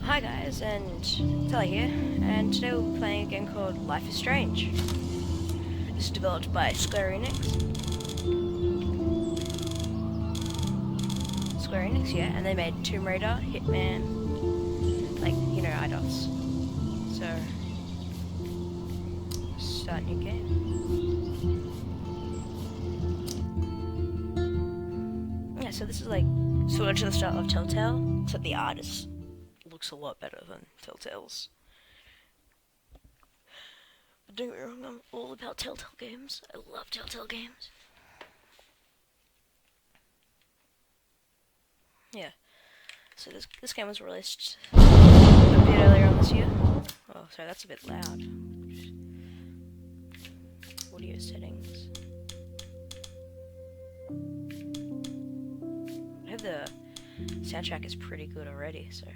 Hi guys, and Tally here, and today we'll be playing a game called Life is Strange. It's developed by Square Enix. Square Enix, yeah, and they made Tomb Raider, Hitman, like, you know, IDOS. So, start new game. Yeah, so this is like sort of to the style of Telltale, except the artist looks a lot better than Telltale's. But don't get me wrong, I'm all about Telltale games. I love Telltale games. Yeah. So this game was released a bit earlier on this year. Oh, sorry, that's a bit loud. Audio settings. I hope the soundtrack is pretty good already, so.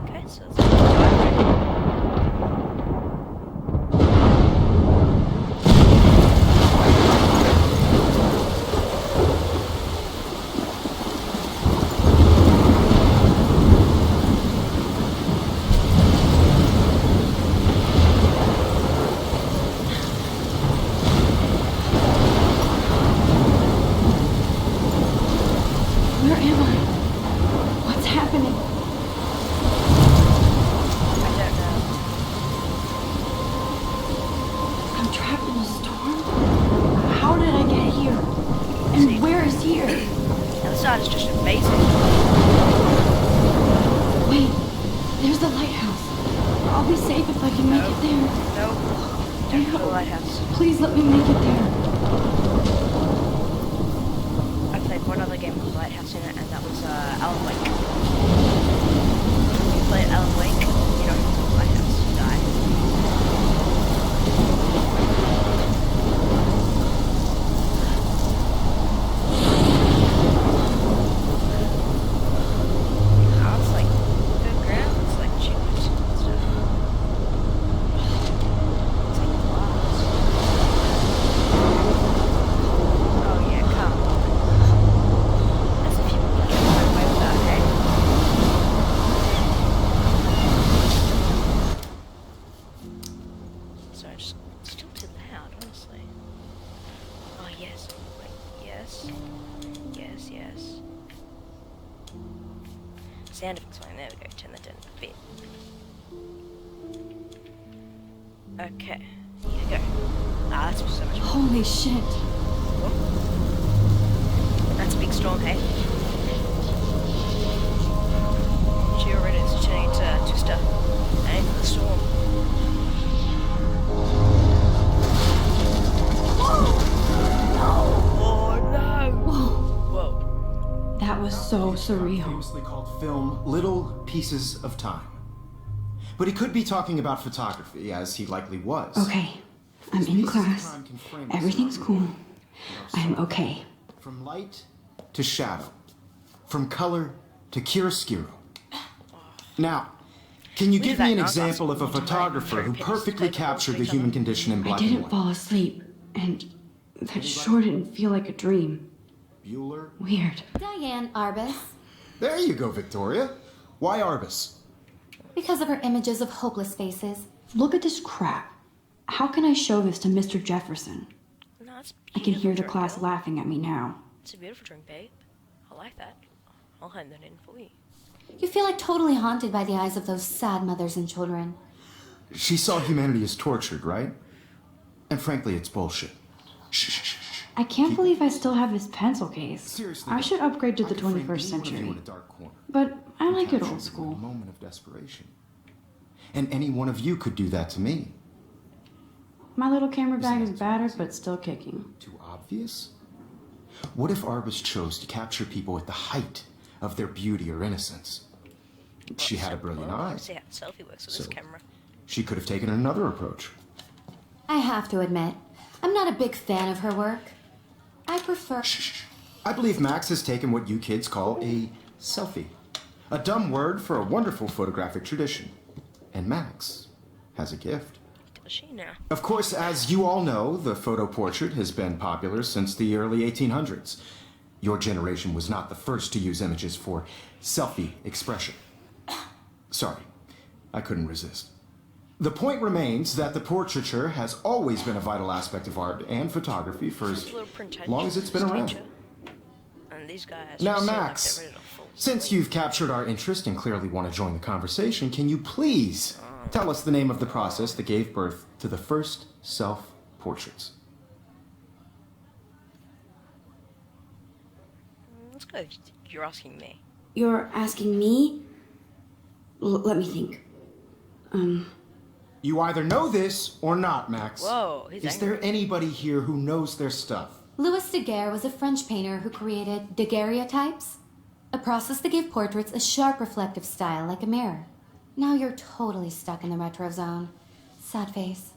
Okay, so let's Where am I? What's happening? I don't know. I'm trapped in a storm? How did I get here? And where is here? Now the sound is just amazing. Wait, there's the lighthouse. I'll be safe if I can make it there. No, don't go to the lighthouse. Please let me make it there. I played one other game called Lighthouse in it, and that was Alan Wake. You play Alan Wake, you don't have the lighthouse, you die. Oh, it's like good ground, it's like chips and stuff. It's like glass. Oh yeah, come on. As if you can get away with that, hey? Sorry, it's still too loud, honestly. Oh yes, wait, yes, yes, yes. Sound effects fine, there we go, turn that down a bit. Okay, here we go. Ah, that's so much more. Holy shit. That's a big storm, hey? She already is turning into Twister. And into the storm. Oh no! Whoa, Whoa. that was so surreal. Famously called film Little Pieces of Time. But he could be talking about photography, as he likely was. Okay, I'm These in pieces of class. time can frame us Everything's in our cool. world. I'm okay. From light to shadow. From color to chiaroscuro. Now, can you Look give at me an that example of a nonsense. photographer who Pictures perfectly taken all captured the each human other. condition in I black and didn't white? fall asleep, and that sure didn't feel like a dream. Bueller? Weird. Diane Arbus, There you go, Victoria. Why Arbus? because of her images of hopeless faces. Look at this crap. How can I show this to Mr. Jefferson? No, it's I can hear the beautiful class drink, laughing at me now. It's a beautiful drink, babe. I like that. I'll hand that in for you. You feel like totally haunted by the eyes of those sad mothers and children. She saw humanity as tortured, right? And frankly, it's bullshit. Shh, shh, shh, shh. I can't believe I still have this pencil case. Seriously, I should upgrade to I the could frame 21st any one of you century. in a dark corner. But I like it Capture old you in a school. moment of desperation. And any one of you could do that to me. My little camera bag is battered, but still kicking. Too obvious? What if Arbus chose to capture people at the height of their beauty or innocence? She had a brilliant eye. See how selfie works with this So- camera. She could have taken another approach. I have to admit, I'm not a big fan of her work. I prefer. Shh. I believe Max has taken what you kids call a selfie. A dumb word for a wonderful photographic tradition. And Max has a gift. Does she now? Of course, as you all know, the photo portrait has been popular since the early 1800s. Your generation was not the first to use images for selfie expression. Sorry, I couldn't resist. The point remains that the portraiture has always been a vital aspect of art and photography for as It's a little pretentious, long as it's been around. teacher. And these guys Now, just seem like Max, they're ready to fall since asleep. you've captured our interest and clearly want to join the conversation, can you please tell us the name of the process that gave birth to the first self-portraits? Let's go. You're asking me. You're asking me? Let me think. You either know this or not, Max. Whoa, he's Is angry. there anybody here who knows their stuff? Louis Daguerre was a French painter who created daguerreotypes, a process that gave portraits a sharp reflective style like a mirror. Now you're totally stuck in the retro zone. Sad face.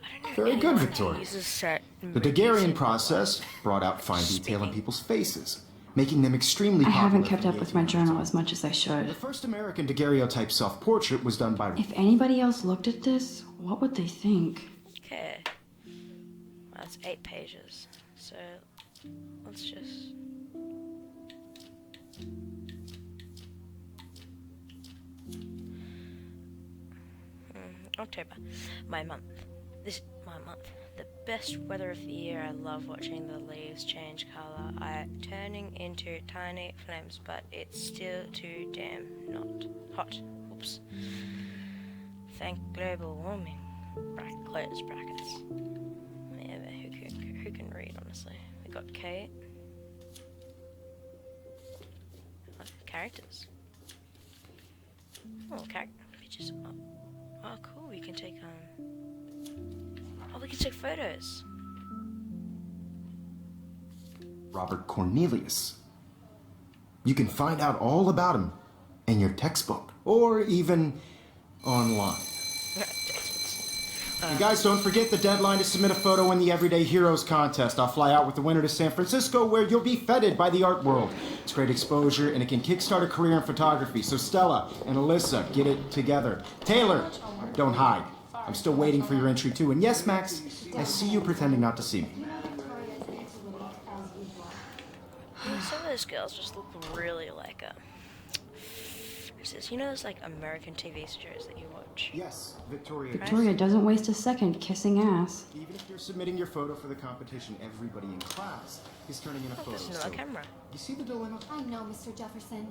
I don't know Very good, anyone who Victoria. uses set The Daguerrean process brought out fine detail in people's faces, making them extremely I popular. haven't kept from up the with my 1800s. journal as much as I The should. first American daguerreotype self-portrait was done by... If anybody else looked at this, what would they think? Okay. That's 8 pages. So let's just. October, my month. This my month. The best weather of the year. I love watching the leaves change color. Turning into tiny flames, but it's still too damn not hot. Oops. Thank global warming. Close brackets. Yeah, but who can read, honestly? We got Kate. Characters. Oh, pictures. Oh, cool. We can take we can take photos. Robert Cornelius. You can find out all about him in your textbook, or even online. And guys, don't forget the deadline to submit a photo in the Everyday Heroes contest. I'll fly out with the winner to San Francisco, where you'll be feted by the art world. It's great exposure, and it can kickstart a career in photography. So Stella and Alyssa, get it together. Taylor, don't hide. I'm still waiting for your entry too. And yes, Max, I see you pretending not to see me. Some of those girls just look really like who's this? You know those like American TV shows that you watch? Yes, Victoria. Victoria doesn't waste a second kissing ass. Even if you're submitting your photo for the competition, everybody in class is turning in a photo. There's another So, camera. you see the dilemma? I know, Mr. Jefferson.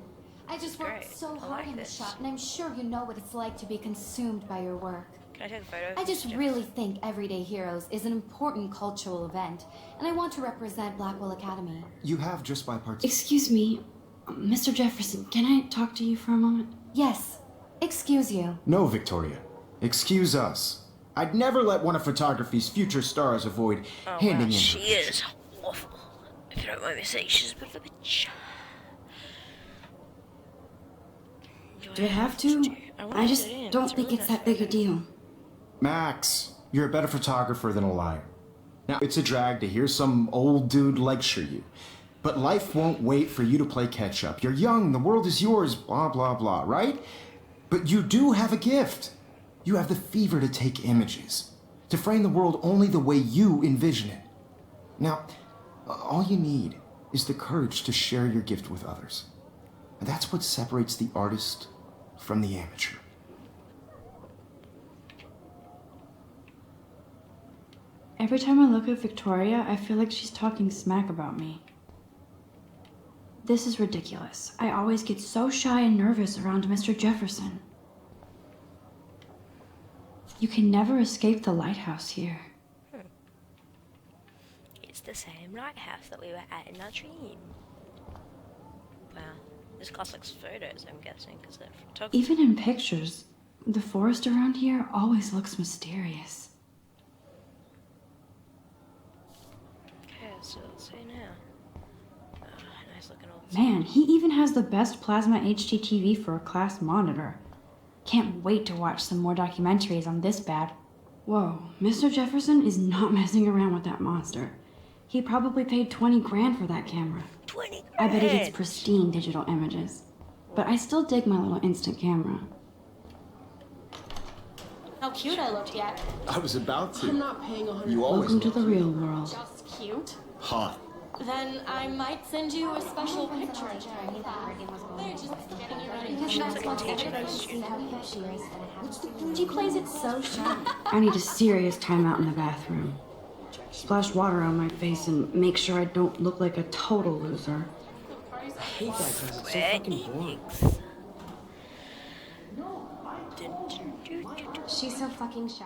I just Great. worked so I hard like in the this. shop, and I'm sure you know what it's like to be consumed by your work. Can I take a photo? I just really think Everyday Heroes is an important cultural event, and I want to represent Blackwell Academy. You have just by participating. Excuse me, Mr. Jefferson, can I talk to you for a moment? Yes, excuse you. No, Victoria. Excuse us. I'd never let one of photography's future stars avoid handing in. She is awful. If you don't mind me saying, she's a bit of a bitch. Do I have to? I just don't think it's that big a deal. Max, you're a better photographer than a liar. Now, it's a drag to hear some old dude lecture you. But life won't wait for you to play catch up. You're young, the world is yours, blah, blah, blah, right? But you do have a gift. You have the fever to take images, to frame the world only the way you envision it. Now, all you need is the courage to share your gift with others. And that's what separates the artist from the amateur. Every time I look at Victoria, I feel like she's talking smack about me. This is ridiculous. I always get so shy and nervous around Mr. Jefferson. You can never escape the lighthouse here. It's the same lighthouse that we were at in our dream. Wow. This class likes photos, I'm guessing, because they're photography. Even in pictures, the forest around here always looks mysterious. Okay, so let's see now. Nice looking old. Man, he even has the best plasma HDTV for a class monitor. Can't wait to watch some more documentaries on this bad. Whoa, Mr. Jefferson is not messing around with that monster. He probably paid 20 grand for that camera. 20 grand! I bet he gets pristine digital images. But I still dig my little instant camera. how cute I looked yet. I was about to. I'm not paying 100. You always Welcome to the look real world. Just cute. hot. Then I might send you a special picture. They're just getting you ready. She looks like a teacher, not a student. She plays it so shy. I need a serious timeout in the bathroom. Splash water on my face and make sure I don't look like a total loser. I hate that class. It's so fucking boring. She's so fucking shy.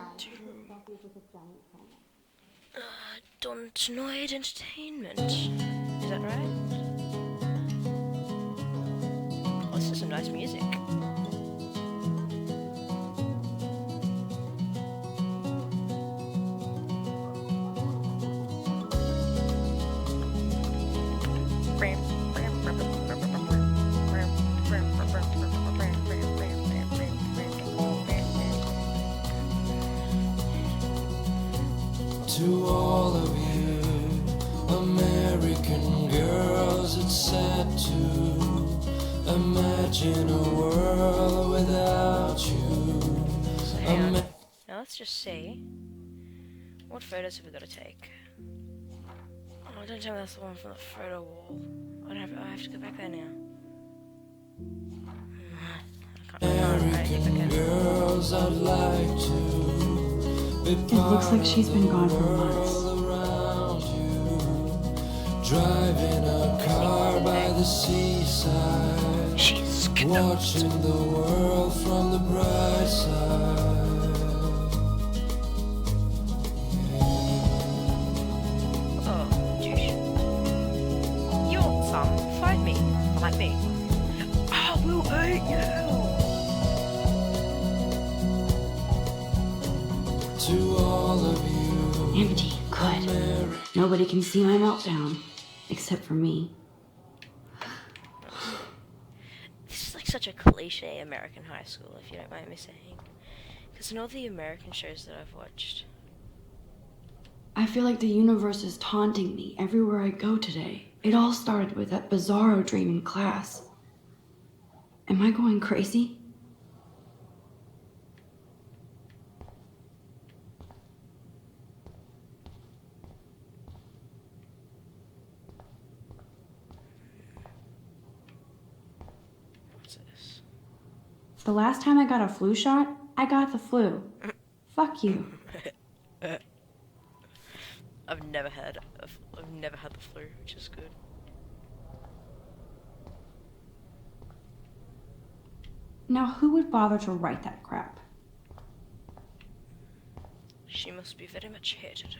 Dontnoid Entertainment. Is that right? Oh, this is some nice music. To all of you American girls, it's sad to imagine a world without you. Hang on. Now let's just see. What photos have we got to take? Oh, don't tell me that's the one from the photo wall. I have to go back there now. I can't. Girls, I'd like to be It looks like she's been gone for months. around you, driving a car by the seaside, She's watching the world from the bright side. Oh, douche. You want some? Find me. Fight me. I will eat you. To all of you Empty. Good. Nobody can see my meltdown. Except for me. This is like such a cliche American high school, if you don't mind me saying. Because in all the American shows that I've watched, I feel like the universe is taunting me everywhere I go today. It all started with that bizarro dream in class. Am I going crazy? what's this? The last time I got a flu shot, I got the flu. Fuck you. I've never had the flu, which is good. Now who would bother to write that crap? She must be very much hated.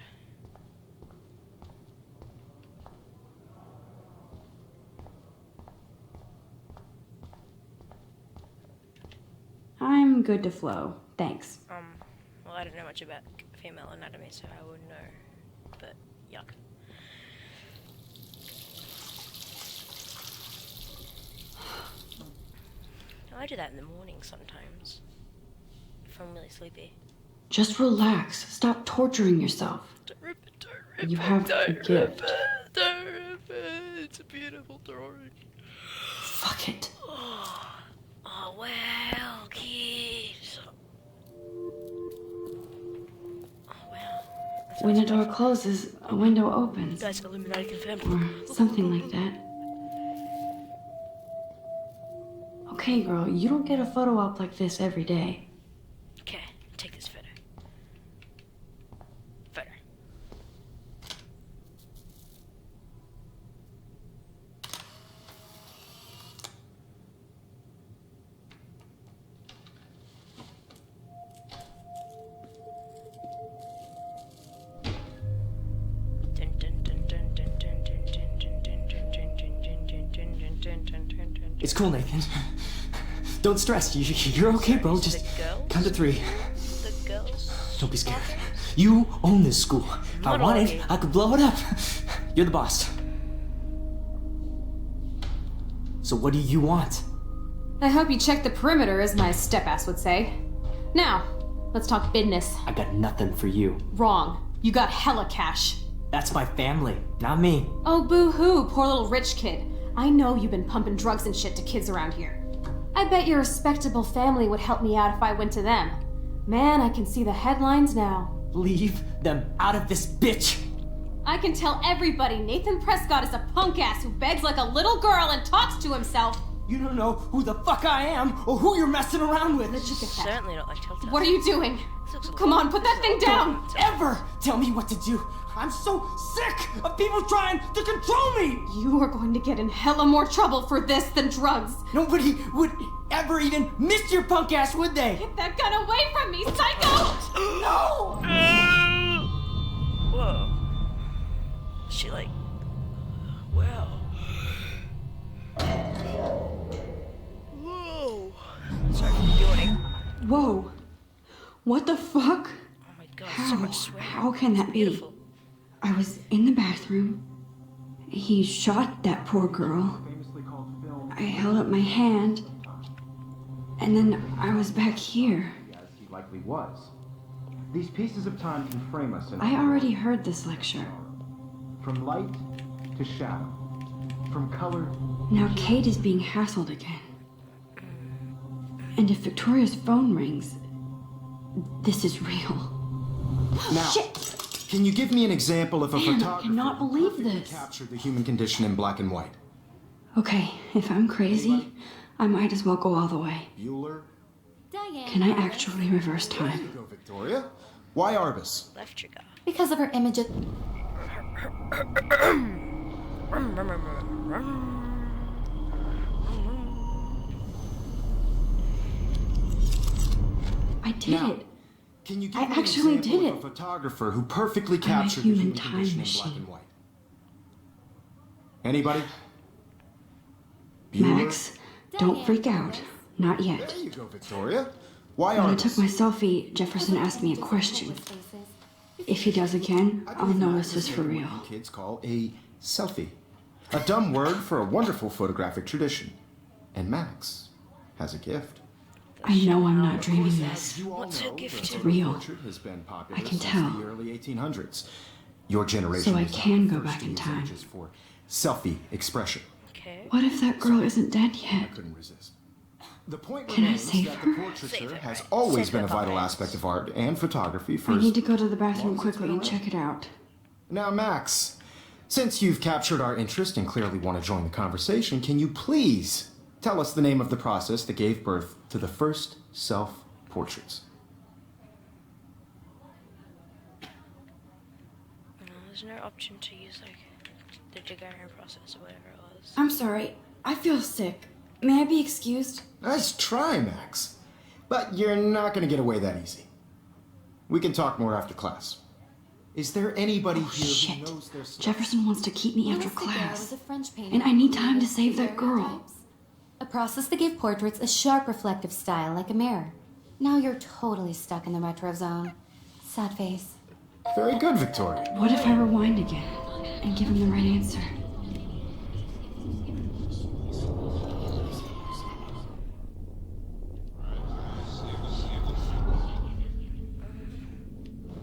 I'm good to flow. Thanks. Well, I don't know much about female anatomy, so I wouldn't know. But, yuck. I do that in the morning sometimes. If I'm really sleepy. Just relax. Stop torturing yourself. Don't rip it, You have a gift. Don't rip it. It's a beautiful drawing. Fuck it. Oh, well, kids. Oh, wow. When a door closes, a window opens. Guys, Illuminati confirmed. Or something like that. Okay, girl, you don't get a photo op like this every day. Okay, take this photo. Photo. It's cool, Nathan. Don't stress. You're okay, bro. Just The girls? count to 3. The girls. Don't be scared. You own this school. If I Not wanted, already. I could blow it up. You're the boss. So what do you want? I hope you check the perimeter, as my step-ass would say. Now, let's talk business. I got nothing for you. Wrong. You got hella cash. That's my family, not me. Oh, boo-hoo, poor little rich kid. I know you've been pumping drugs and shit to kids around here. I bet your respectable family would help me out if I went to them. Man, I can see the headlines now. Leave them out of this bitch! I can tell everybody Nathan Prescott is a punk ass who begs like a little girl and talks to himself. You don't know who the fuck I am or who you're messing around with. Did you get that? Certainly not like Telltale. What are you doing? Come on, put that thing down! Ever tell me what to do. I'm so sick of people trying to control me. You are going to get in hella more trouble for this than drugs. Nobody would ever even miss your punk ass, would they? Get that gun away from me, psycho! No! Whoa. She like... Wow. Whoa. Sorry for yawning. Whoa. What the fuck? Oh my god, so much sweat. How can that be? Beautiful. I was in the bathroom. He shot that poor girl. I held up my hand. And then I was back here. As he likely was. These pieces of time can frame us in I already heard this lecture. from light to shadow, from color. Now Kate is being hassled again. And if Victoria's phone rings, this is real. Now, Shit! can you give me an example of a Man, I photographer cannot who believe perfectly this. captured the human condition in black and white? Okay, if I'm crazy, I might as well go all the way. Bueller? Diane. Can I actually reverse There time? you go, Victoria. Why Arbus? Left trigger. Because of her image of... I did Now, it. Can you give I me an actually example did of a it. photographer who perfectly a captured the human human time condition in black machine. and white? Anybody? Bueller? Max, don't freak out. Not yet. There you go, Victoria. Why When I Arbus? took my selfie, Jefferson asked me a question. If he does again, I I'll believe know Max this is for what real. you kids call a selfie. A dumb word for a wonderful photographic tradition. And Max has a gift. I know I'm not dreaming this. You all What's her know, gift? the It's photo real. portrait has been popular I can since tell. the early 1800s. Your generation So I was can the go first back to in use time. images for selfie expression. Okay. What if that girl isn't dead I yet? couldn't resist. The point Can I remains save that her? the portraiture Save her, has right. always Save been her a vital behind. aspect of art and photography for I as need to go to the long bathroom as it's quickly been and check it out. Now, Max, since you've captured our interest and clearly want to join the conversation, can you please tell us the name of the process that gave birth to the first self-portraits? No, there's no option to use like the Daguerrean process or whatever it was. I'm sorry. I feel sick. May I be excused? Nice try, Max. But you're not going to get away that easy. We can talk more after class. Is there anybody here who Shit. knows their stuff? Jefferson wants to keep me after Louis Daguerre class. was a French painter And I need time to who save that created girl. daguerreotypes, a process that gave portraits a sharp reflective style like a mirror. Now you're totally stuck in the retro zone. Sad face. Very good, Victoria. What if I rewind again and give him the right answer?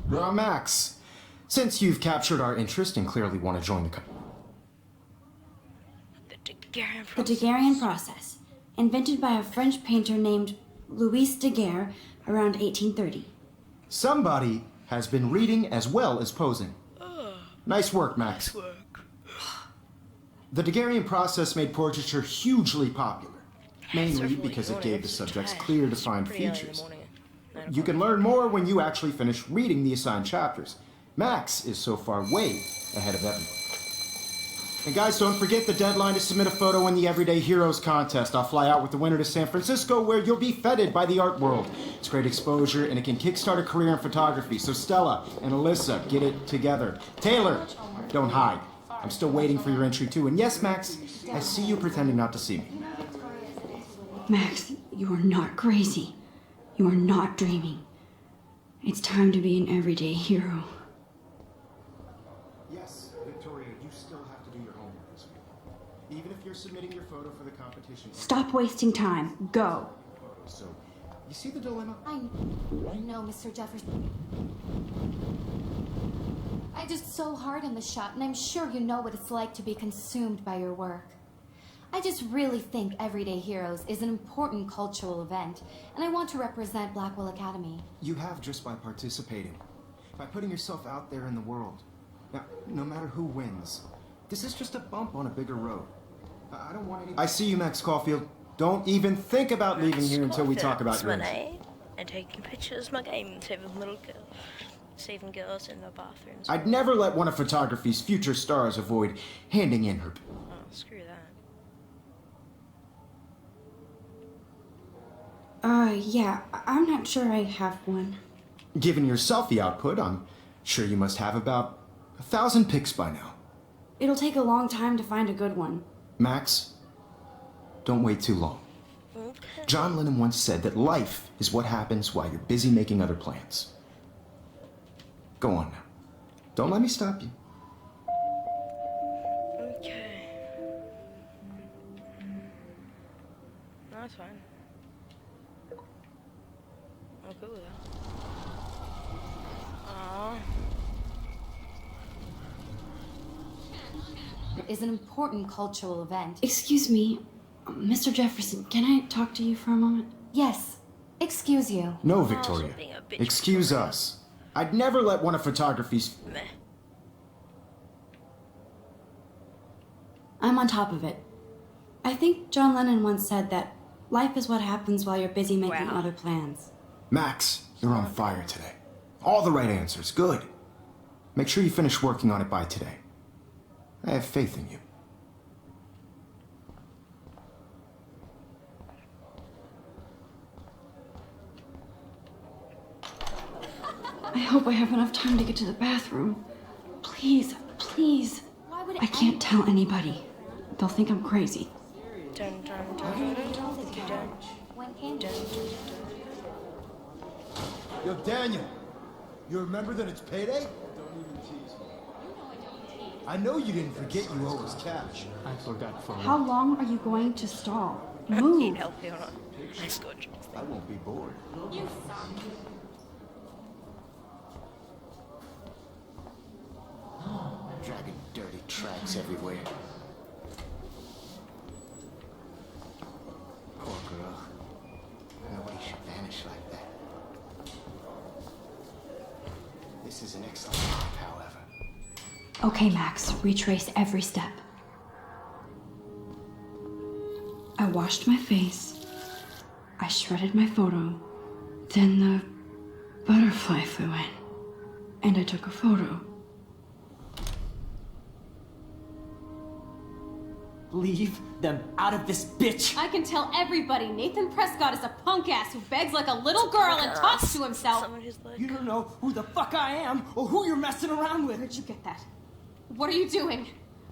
Now, Max, since you've captured our interest and clearly want to join the The Daguerrean The process. Daguerrean process, invented by a French painter named Louis Daguerre around 1830. Somebody has been reading as well as posing. Nice work, Max. The Daguerrean process made portraiture hugely popular, mainly Sorry for because it yawning, gave I'm the so subjects tired. clear, It's defined pretty early in the features. morning. You can learn more when you actually finish reading the assigned chapters. Max is so far way ahead of everyone. And guys, don't forget the deadline to submit a photo in the Everyday Heroes contest. I'll fly out with the winner to San Francisco, where you'll be feted by the art world. It's great exposure, and it can kickstart a career in photography. So Stella and Alyssa, get it together. Taylor, don't hide. I'm still waiting for your entry too. And yes, Max, I see you pretending not to see me. Max, you are not crazy. You are not dreaming. It's time to be an everyday hero. Yes, Victoria, you still have to do your homework this week. Even if you're submitting your photo for the competition. Stop wasting time. Go. So, you see the dilemma? I know, Mr. Jefferson. I did so hard in the shot, and I'm sure you know what it's like to be consumed by your work. I just really think Everyday Heroes is an important cultural event, and I want to represent Blackwell Academy. You have just by participating, by putting yourself out there in the world. Now, no matter who wins, this is just a bump on a bigger road. I don't want any... I see you, Max Caulfield. Don't even think about leaving here until we talk about yours. And taking pictures of my game and saving girls in the bathrooms. I'd never let one of photography's future stars avoid handing in her... Oh, screw that. Yeah, I'm not sure I have one. Given your selfie output, I'm sure you must have about 1,000 pics by now. It'll take a long time to find a good one. Max, don't wait too long. Okay. John Lennon once said that life is what happens while you're busy making other plans. Go on now. Don't let me stop you. Okay. No, that's fine. I'm cool with that. Aww. Is an important cultural event. Excuse me, Mr. Jefferson, can I talk to you for a moment? Yes. Excuse you. No, Victoria. being a bitch. Excuse us. I'd never let one of photography's... Meh. I'm on top of it. I think John Lennon once said that life is what happens while you're busy making Wow. other plans. Max, you're on fire today. All the right answers. Good. Make sure you finish working on it by today. I have faith in you. I hope I have enough time to get to the bathroom. Please, please. Why would I can't tell anybody. They'll think I'm crazy. Dun dun dun dun dun dun When can dun dun. Yo, Daniel, you remember that it's payday? Don't even tease me. I know you didn't forget you owe us cash. I forgot for How long are you going to stall? Need Move. help here or not? Nice good. I won't be bored. You suck. Dragging dirty tracks everywhere. Poor girl. Nobody should vanish like that. This is an excellent map, however. Okay, Max, retrace every step. I washed my face. I shredded my photo. Then the butterfly flew in. And I took a photo. Leave them out of this bitch. I can tell everybody Nathan Prescott is a punk ass who begs like a little girl and talks to himself. Someone who's like, You don't know who the fuck I am or who you're messing around with. Where'd you get that? What are you doing?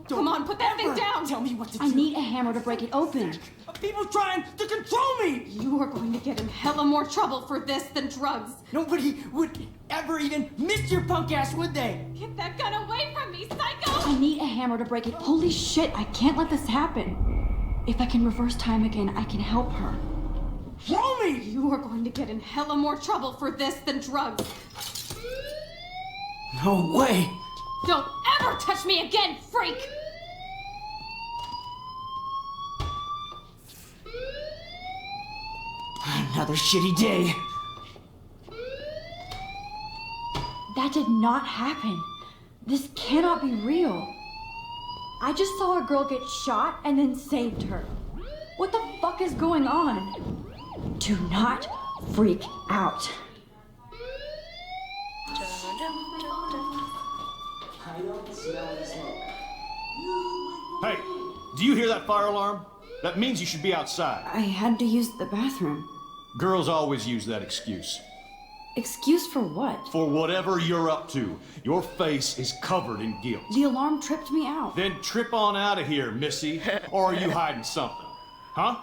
Don't Come on, put that thing ever down. Tell me what to do. I need a hammer to break it open. People trying to control me. You are going to get in hella more trouble for this than drugs. Nobody would ever even miss your punk ass, would they? Get that gun away from me, psycho! I need a hammer to break it. Holy shit, I can't let this happen. If I can reverse time again, I can help her. Throw me! You are going to get in hella more trouble for this than drugs. No way! Don't ever touch me again, freak! Another shitty day. That did not happen. This cannot be real. I just saw a girl get shot and then saved her. What the fuck is going on? Do not freak out. I don't smell the smoke. Hey, do you hear that fire alarm? That means you should be outside. I had to use the bathroom. Girls always use that excuse. Excuse for what? For whatever you're up to, your face is covered in guilt. The alarm tripped me out. Then trip on out of here, Missy. Or are you hiding something? Huh?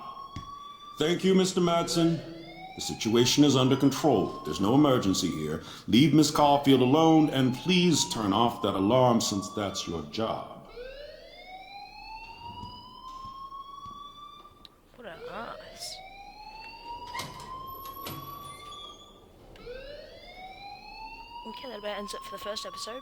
Thank you, Mr. Madsen. The situation is under control. There's no emergency here. Leave Miss Caulfield alone, and please turn off that alarm since that's your job. what an ass. Okay, that about ends it for the first episode.